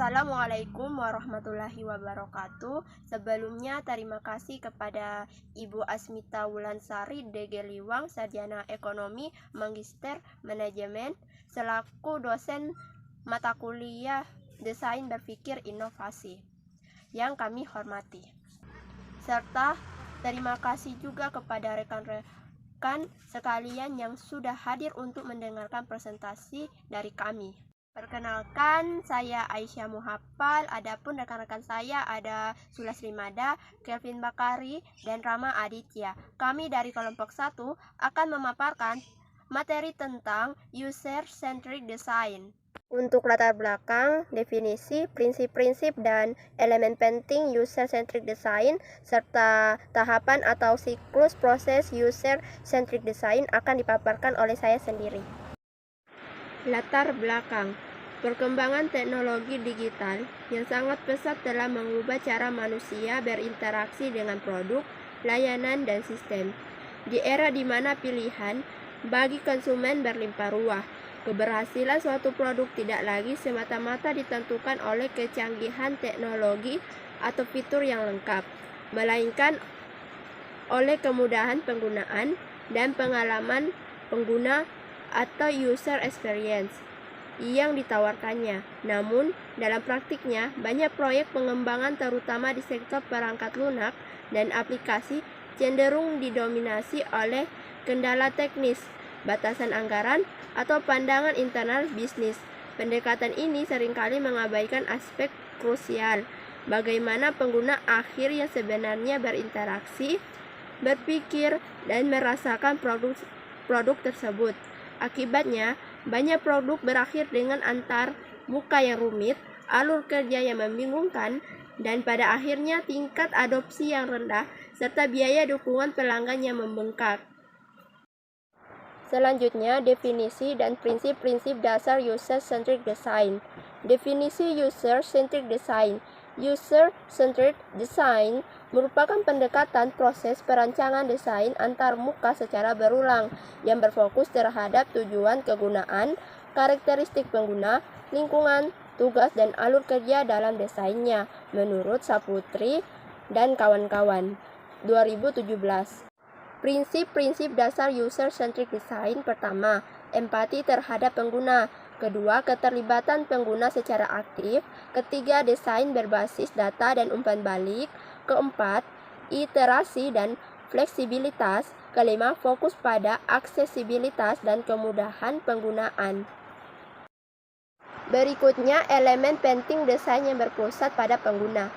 Assalamualaikum warahmatullahi wabarakatuh. Sebelumnya terima kasih kepada Ibu Asmita Wulansari DG Liwang, Sarjana Ekonomi, Magister Manajemen, selaku dosen mata kuliah Desain Berpikir Inovasi yang kami hormati. Serta terima kasih juga kepada rekan-rekan sekalian yang sudah hadir untuk mendengarkan presentasi dari kami. Perkenalkan, saya Aisyah Muhaffal. Adapun rekan-rekan saya ada Sulasri Mada, Kelvin Bakari, dan Rama Aditya. Kami dari kelompok 1 akan memaparkan materi tentang user-centric design. Untuk latar belakang, definisi, prinsip-prinsip, dan elemen penting user-centric design, serta tahapan atau siklus proses user-centric design akan dipaparkan oleh saya sendiri. Latar belakang. Perkembangan teknologi digital yang sangat pesat telah mengubah cara manusia berinteraksi dengan produk, layanan, dan sistem. Di era di mana pilihan bagi konsumen berlimpah ruah, keberhasilan suatu produk tidak lagi semata-mata ditentukan oleh kecanggihan teknologi atau fitur yang lengkap, melainkan oleh kemudahan penggunaan dan pengalaman pengguna atau user experience yang ditawarkannya. Namun, dalam praktiknya, banyak proyek pengembangan terutama di sektor perangkat lunak dan aplikasi cenderung didominasi oleh kendala teknis, batasan anggaran, atau pandangan internal bisnis. Pendekatan ini seringkali mengabaikan aspek krusial, bagaimana pengguna akhir yang sebenarnya berinteraksi, berpikir, dan merasakan produk tersebut. Akibatnya, banyak produk berakhir dengan antar muka yang rumit, alur kerja yang membingungkan, dan pada akhirnya tingkat adopsi yang rendah, serta biaya dukungan pelanggan yang membengkak. Selanjutnya, definisi dan prinsip-prinsip dasar user-centric design. Definisi user-centric design. User-centric design merupakan pendekatan proses perancangan desain antar muka secara berulang yang berfokus terhadap tujuan kegunaan, karakteristik pengguna, lingkungan, tugas, dan alur kerja dalam desainnya, menurut Saputri dan kawan-kawan, 2017. Prinsip-prinsip dasar user-centric design. Pertama, empati terhadap pengguna. Kedua, keterlibatan pengguna secara aktif. Ketiga, desain berbasis data dan umpan balik. Keempat, iterasi dan fleksibilitas. Kelima, fokus pada aksesibilitas dan kemudahan penggunaan. Berikutnya, elemen penting desain yang berpusat pada pengguna.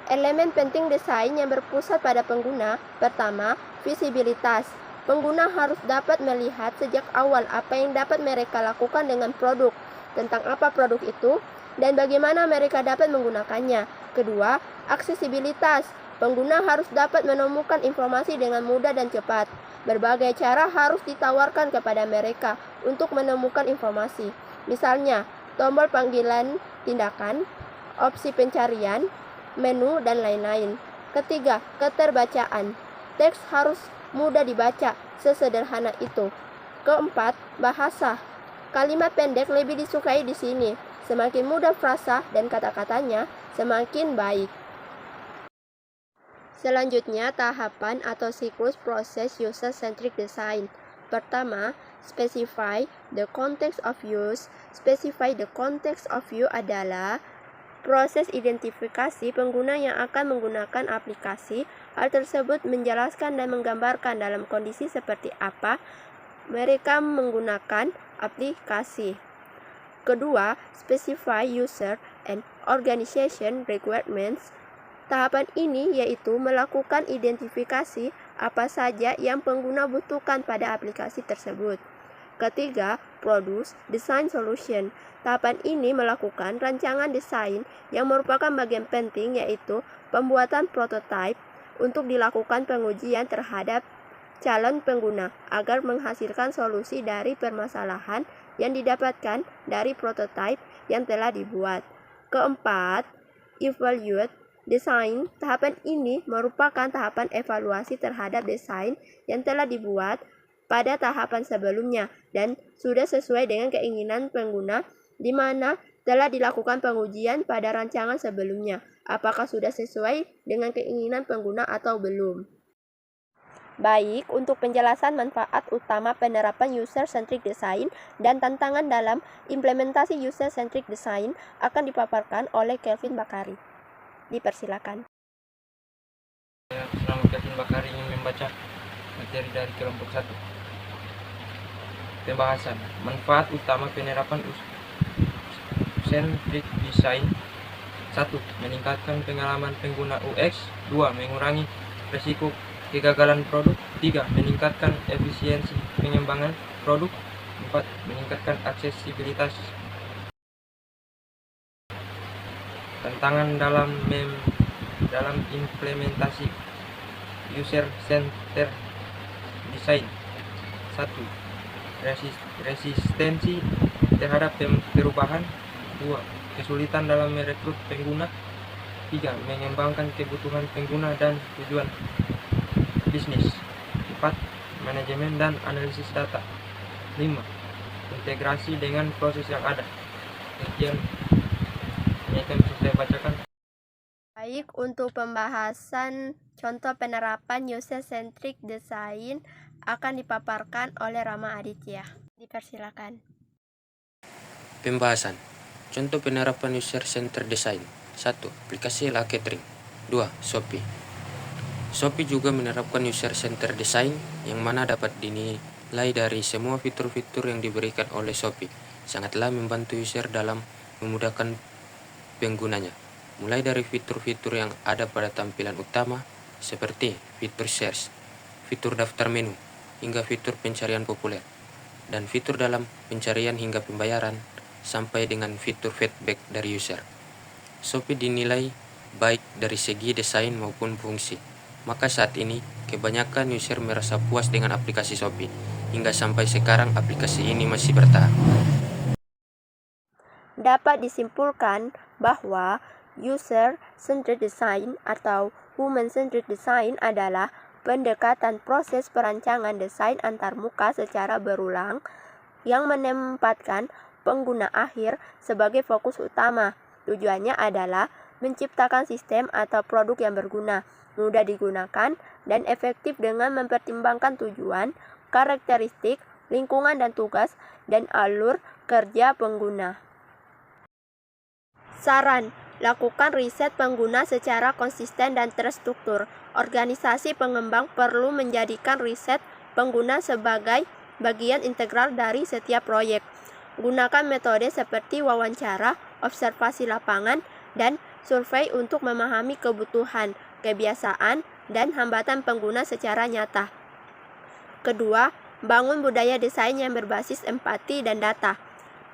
Elemen penting desain yang berpusat pada pengguna. Pertama, visibilitas. Pengguna harus dapat melihat sejak awal apa yang dapat mereka lakukan dengan produk, tentang apa produk itu, dan bagaimana mereka dapat menggunakannya. Kedua, aksesibilitas. Pengguna harus dapat menemukan informasi dengan mudah dan cepat. Berbagai cara harus ditawarkan kepada mereka untuk menemukan informasi. Misalnya, tombol panggilan tindakan, opsi pencarian, menu, dan lain-lain. Ketiga, keterbacaan. Teks harus mudah dibaca, sesederhana itu. Keempat, bahasa. Kalimat pendek lebih disukai di sini. Semakin mudah frasa dan kata-katanya, semakin baik. Selanjutnya, tahapan atau siklus proses user-centric design. Pertama, specify the context of use. Specify the context of use adalah proses identifikasi pengguna yang akan menggunakan aplikasi. Hal tersebut menjelaskan dan menggambarkan dalam kondisi seperti apa mereka menggunakan aplikasi. Kedua, specify user and organization requirements. Tahapan ini yaitu melakukan identifikasi apa saja yang pengguna butuhkan pada aplikasi tersebut. Ketiga, produce design solution. Tahapan ini melakukan rancangan desain yang merupakan bagian penting yaitu pembuatan prototipe untuk dilakukan pengujian terhadap calon pengguna agar menghasilkan solusi dari permasalahan yang didapatkan dari prototipe yang telah dibuat. Keempat, evaluate design. Tahapan ini merupakan tahapan evaluasi terhadap desain yang telah dibuat pada tahapan sebelumnya dan sudah sesuai dengan keinginan pengguna, di mana Telah dilakukan pengujian pada rancangan sebelumnya. Apakah sudah sesuai dengan keinginan pengguna atau belum? Baik, untuk penjelasan manfaat utama penerapan user-centric design dan tantangan dalam implementasi user-centric design akan dipaparkan oleh Kelvin Bakari. Dipersilakan. Nama Kelvin Bakari ingin membaca materi dari kelompok 1. Pembahasan manfaat utama penerapan user-centric design. 1. Meningkatkan pengalaman pengguna UX. 2. Mengurangi risiko kegagalan produk. 3. Meningkatkan efisiensi pengembangan produk. 4. Meningkatkan aksesibilitas. Tantangan dalam implementasi user-centered design. 1. Resistensi terhadap perubahan. 2. Kesulitan dalam merekrut pengguna. 3. Mengembangkan kebutuhan pengguna dan tujuan bisnis. 4. Manajemen dan analisis data. 5. Integrasi dengan proses yang ada. Sekian yang bisa saya bacakan. Baik, untuk pembahasan contoh penerapan user-centric design akan dipaparkan oleh Rama Aditya. Dipersilakan. Pembahasan contoh penerapan user-centered design. 1. Aplikasi catering. 2. Shopee. Shopee juga menerapkan user-centered design yang mana dapat dinilai dari semua fitur-fitur yang diberikan oleh Shopee sangatlah membantu user dalam memudahkan penggunanya. Mulai dari fitur-fitur yang ada pada tampilan utama seperti fitur search, fitur daftar menu, hingga fitur pencarian populer, dan fitur dalam pencarian hingga pembayaran, sampai dengan fitur feedback dari user. Shopee dinilai baik dari segi desain maupun fungsi. Maka saat ini, kebanyakan user merasa puas dengan aplikasi Shopee. Hingga sampai sekarang aplikasi ini masih bertahan. Dapat disimpulkan bahwa user-centered design atau human-centered design adalah pendekatan proses perancangan desain antarmuka secara berulang yang menempatkan pengguna akhir sebagai fokus utama. Tujuannya adalah menciptakan sistem atau produk yang berguna, mudah digunakan, dan efektif dengan mempertimbangkan tujuan, karakteristik, lingkungan dan tugas, dan alur kerja pengguna. Saran: lakukan riset pengguna secara konsisten dan terstruktur. Organisasi pengembang perlu menjadikan riset pengguna sebagai bagian integral dari setiap proyek. Gunakan metode seperti wawancara, observasi lapangan, dan survei untuk memahami kebutuhan, kebiasaan, dan hambatan pengguna secara nyata. Kedua, bangun budaya desain yang berbasis empati dan data.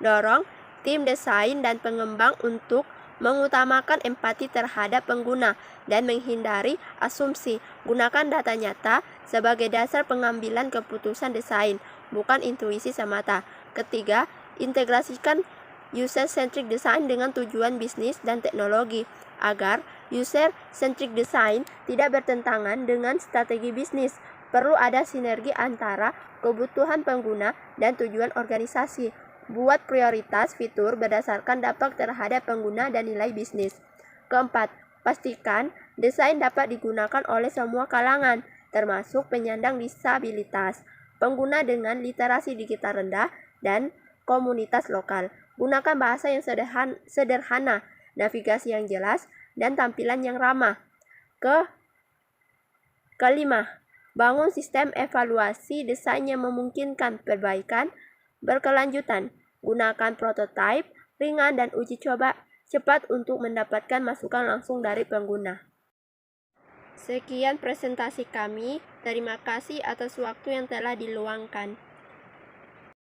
Dorong tim desain dan pengembang untuk mengutamakan empati terhadap pengguna dan menghindari asumsi. Gunakan data nyata sebagai dasar pengambilan keputusan desain, bukan intuisi semata. Ketiga, integrasikan user-centric design dengan tujuan bisnis dan teknologi agar user-centric design tidak bertentangan dengan strategi bisnis. Perlu ada sinergi antara kebutuhan pengguna dan tujuan organisasi. Buat prioritas fitur berdasarkan dampak terhadap pengguna dan nilai bisnis. Keempat, pastikan desain dapat digunakan oleh semua kalangan, termasuk penyandang disabilitas, pengguna dengan literasi digital rendah, dan komunitas lokal. Gunakan bahasa yang sederhana, navigasi yang jelas, dan tampilan yang ramah. Kelima, bangun sistem evaluasi desain yang memungkinkan perbaikan berkelanjutan. Gunakan prototipe ringan dan uji coba cepat untuk mendapatkan masukan langsung dari pengguna. Sekian presentasi kami. Terima kasih atas waktu yang telah diluangkan.